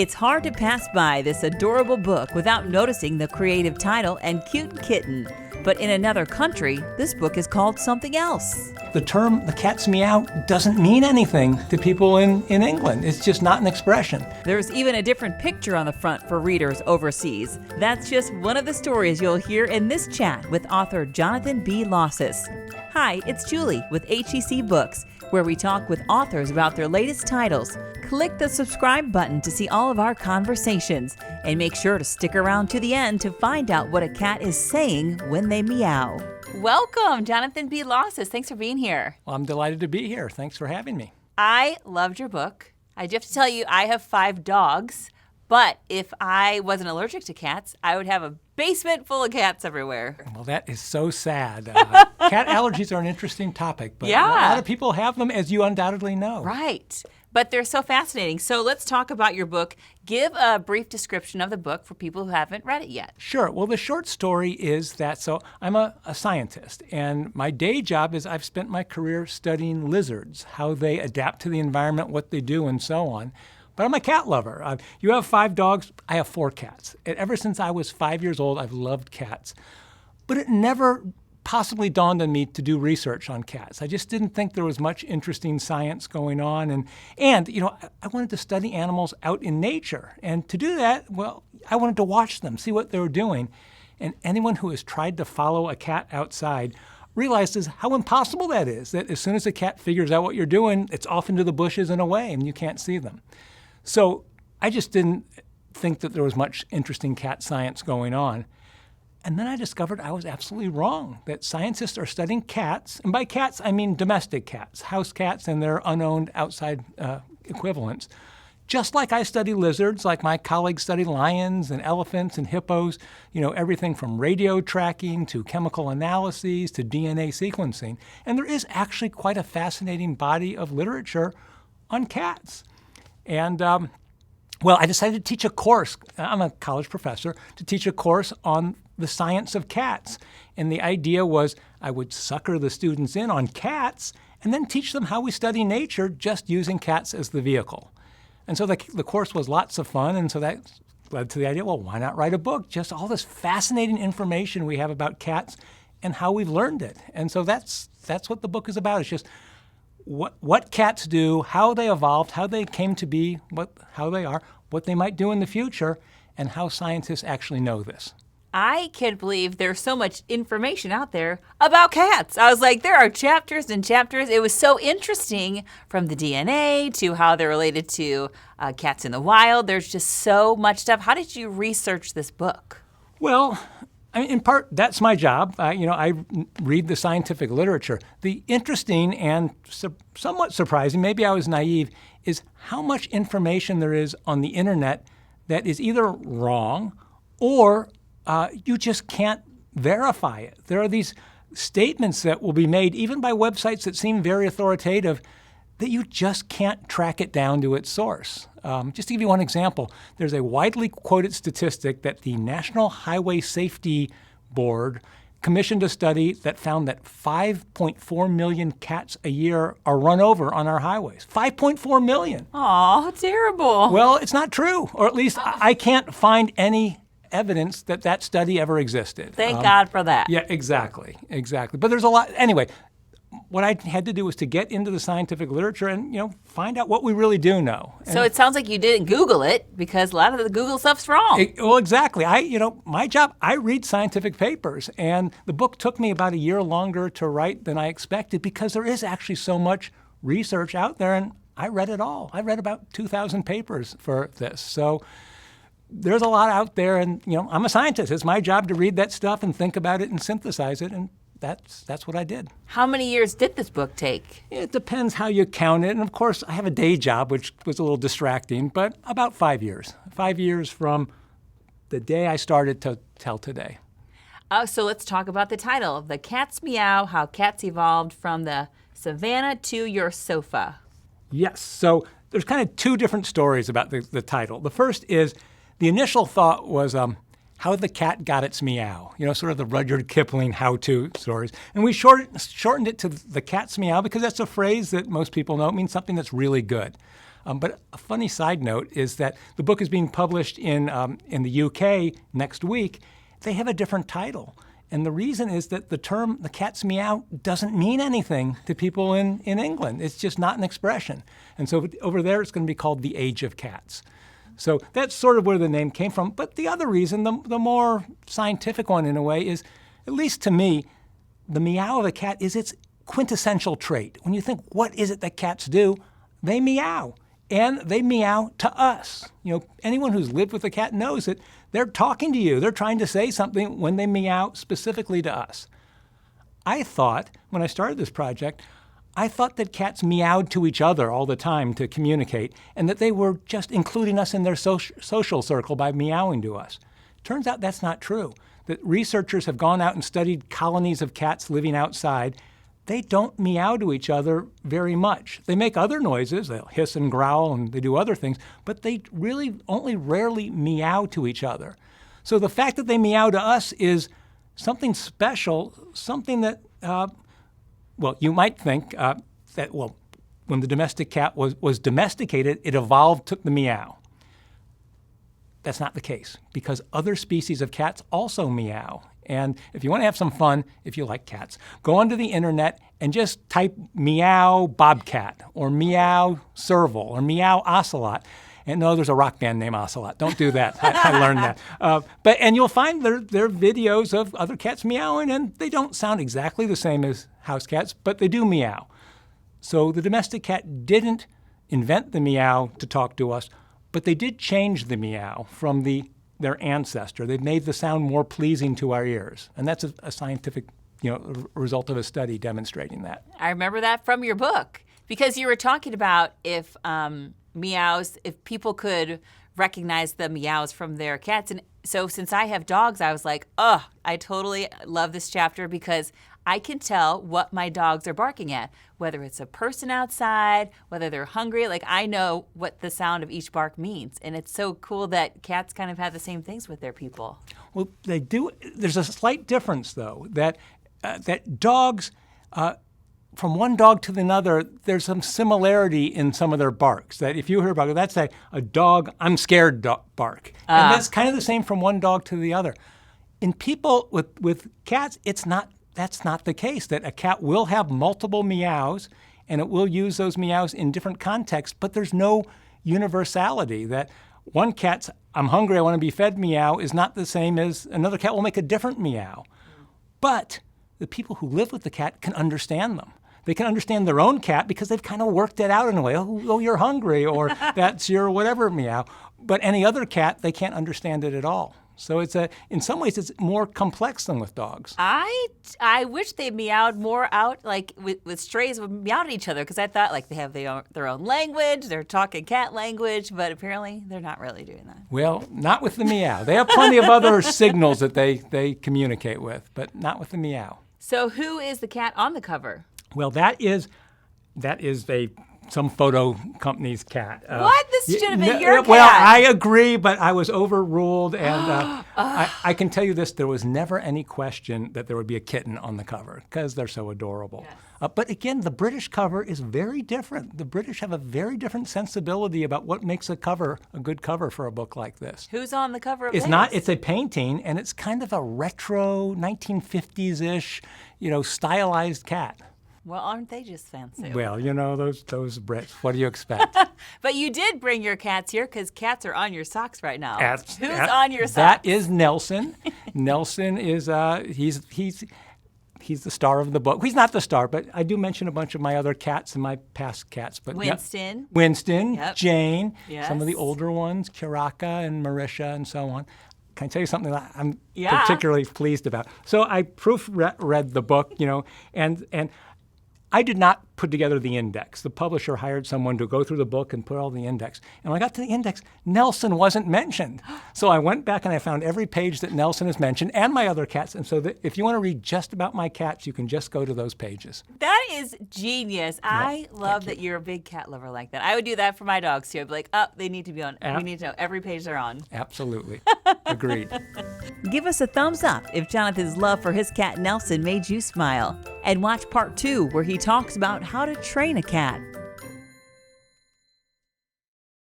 It's hard to pass by this adorable book without noticing the creative title and cute kitten. But in another country, this book is called something else. The term, the cat's meow, doesn't mean anything to people in England. It's just not an expression. There's even a different picture on the front for readers overseas. That's just one of the stories you'll hear in this chat with author Jonathan B. Losos. Hi, it's Julie with HEC Books, where we talk with authors about their latest titles. Click the subscribe button to see all of our conversations, and make sure to stick around to the end to find out what a cat is saying when they meow. Welcome, Jonathan B. Losos. Thanks for being here. Well, I'm delighted to be here. Thanks for having me. I loved your book. I do have to tell you, I have 5 dogs, but if I wasn't allergic to cats, I would have a basement full of cats everywhere. Well, that is so sad. Cat allergies are an interesting topic, but Yeah. a lot of people have them, as you undoubtedly know. Right. But they're so fascinating. So let's talk about your book. Give a brief description of the book for people who haven't read it yet. Sure. Well, the short story is that, so I'm a scientist, and my day job is I've spent my career studying lizards, how they adapt to the environment, what they do, and so on. But I'm a cat lover. You have 5 dogs, I have 4 cats. And ever since I was 5 years old, I've loved cats. But it never possibly dawned on me to do research on cats. I just didn't think there was much interesting science going on. And you know, I wanted to study animals out in nature. And to do that, well, I wanted to watch them, see what they were doing. And anyone who has tried to follow a cat outside realizes how impossible that is, that as soon as a cat figures out what you're doing, it's off into the bushes and away, and you can't see them. So I just didn't think that there was much interesting cat science going on. And then I discovered I was absolutely wrong, that scientists are studying cats, and by cats I mean domestic cats, house cats and their unowned outside equivalents. Just like I study lizards, like my colleagues study lions and elephants and hippos, you know, everything from radio tracking to chemical analyses to DNA sequencing. And there is actually quite a fascinating body of literature on cats. And well, I decided to teach a course. I'm a college professor, to teach a course on the science of cats. And the idea was I would sucker the students in on cats and then teach them how we study nature just using cats as the vehicle. And so the course was lots of fun, and so that led to the idea, well, why not write a book? Just all this fascinating information we have about cats and how we've learned it. And so that's what the book is about. It's just what cats do, how they evolved, how they came to be, how they are, what they might do in the future, and how scientists actually know this. I can't believe there's so much information out there about cats. I was like, there are chapters and chapters. It was so interesting, from the DNA to how they're related to cats in the wild. There's just so much stuff. How did you research this book? Well, I mean, in part, that's my job. I read the scientific literature. The interesting and somewhat surprising, maybe I was naive, is how much information there is on the internet that is either wrong or you just can't verify it. There are these statements that will be made, even by websites that seem very authoritative, that you just can't track it down to its source. Just to give you one example, there's a widely quoted statistic that the National Highway Safety Board commissioned a study that found that 5.4 million cats a year are run over on our highways. 5.4 million. Aw, terrible. Well, it's not true, or at least I can't find any evidence that study ever existed. Thank God for that. Yeah, exactly. But there's a lot. Anyway, what I had to do was to get into the scientific literature and, find out what we really do know. So it sounds like you didn't Google it, because a lot of the Google stuff's wrong. Well, exactly. My job, I read scientific papers, and the book took me about a year longer to write than I expected, because there is actually so much research out there, and I read it all. I read about 2,000 papers for this. So there's a lot out there, and I'm a scientist. It's my job to read that stuff and think about it and synthesize it, and that's what I did. How many years did this book take? It depends how you count it, and of course I have a day job, which was a little distracting, but about 5 years. 5 years from the day I started to till today. So let's talk about the title, The Cat's Meow, How Cats Evolved from the Savanna to Your Sofa. Yes, so there's kind of 2 different stories about the title. The first is, the initial thought was how the cat got its meow, sort of the Rudyard Kipling how-to stories. And we shortened it to the cat's meow because that's a phrase that most people know. It means something that's really good. But a funny side note is that the book is being published in the UK next week. They have a different title. And the reason is that the term, the cat's meow, doesn't mean anything to people in England. It's just not an expression. And so over there, it's going to be called The Age of Cats. So that's sort of where the name came from. But the other reason, the more scientific one in a way, is, at least to me, the meow of a cat is its quintessential trait. When you think, what is it that cats do? They meow. And they meow to us. Anyone who's lived with a cat knows that they're talking to you. They're trying to say something when they meow specifically to us. I thought, when I started this project, I thought that cats meowed to each other all the time to communicate, and that they were just including us in their social circle by meowing to us. Turns out that's not true. That researchers have gone out and studied colonies of cats living outside. They don't meow to each other very much. They make other noises, they'll hiss and growl, and they do other things, but they really only rarely meow to each other. So the fact that they meow to us is something special, something that, you might think that, when the domestic cat was domesticated, it evolved, took the meow. That's not the case, because other species of cats also meow. And if you want to have some fun, if you like cats, go onto the internet and just type meow bobcat or meow serval or meow ocelot. And no, there's a rock band named Ocelot. Don't do that. I learned that. And you'll find their videos of other cats meowing, and they don't sound exactly the same as house cats, but they do meow. So the domestic cat didn't invent the meow to talk to us, but they did change the meow from their ancestor. They've made the sound more pleasing to our ears. And that's a scientific result of a study demonstrating that. I remember that from your book, because you were talking about if people could recognize the meows from their cats. And so since I have dogs, I was like, I totally love this chapter because I can tell what my dogs are barking at, whether it's a person outside, whether they're hungry. Like, I know what the sound of each bark means. And it's so cool that cats kind of have the same things with their people. Well, they do. There's a slight difference, though, that dogs, from one dog to another, there's some similarity in some of their barks. That if you hear about it, that's a dog, I'm scared bark. And that's kind of the same from one dog to the other. In people with cats, that's not the case, that a cat will have multiple meows and it will use those meows in different contexts, but there's no universality. That one cat's, I'm hungry, I want to be fed meow is not the same as another cat will make a different meow. But the people who live with the cat can understand them. They can understand their own cat because they've kind of worked it out in a way. Oh, you're hungry, or that's your whatever meow. But any other cat, they can't understand it at all. So in some ways, it's more complex than with dogs. I wish they meowed more out, like with strays would meow at each other, because I thought like they have their own language, they're talking cat language, but apparently they're not really doing that. Well, not with the meow. They have plenty of other signals that they communicate with, but not with the meow. So who is the cat on the cover? Well, that is some photo company's cat. What? This should have been your cat. Well, I agree, but I was overruled, and I can tell you this, there was never any question that there would be a kitten on the cover, because they're so adorable. Yes. But again, the British cover is very different. The British have a very different sensibility about what makes a good cover for a book like this. Who's on the cover of this? It's It's a painting, and it's kind of a retro, 1950s-ish, stylized cat. Well, aren't they just fancy? Well, those Brits. What do you expect? But you did bring your cats here because cats are on your socks right now. Who's on your socks? That is Nelson. Nelson is he's the star of the book. He's not the star, but I do mention a bunch of my other cats and my past cats. But Winston. Yep. Jane. Yes. Some of the older ones, Kiraka and Marisha and so on. Can I tell you something that I'm particularly pleased about? So I proofread the book, and I did not put together the index. The publisher hired someone to go through the book and put all the index. And when I got to the index, Nelson wasn't mentioned. So I went back and I found every page that Nelson is mentioned and my other cats. And so if you want to read just about my cats, you can just go to those pages. That is genius. Yep. I love that you're a big cat lover like that. I would do that for my dogs too. I'd be like, they need to be on. We need to know every page they're on. Absolutely. Agreed. Give us a thumbs up if Jonathan's love for his cat Nelson made you smile. And watch part 2 where he talks about how to train a cat.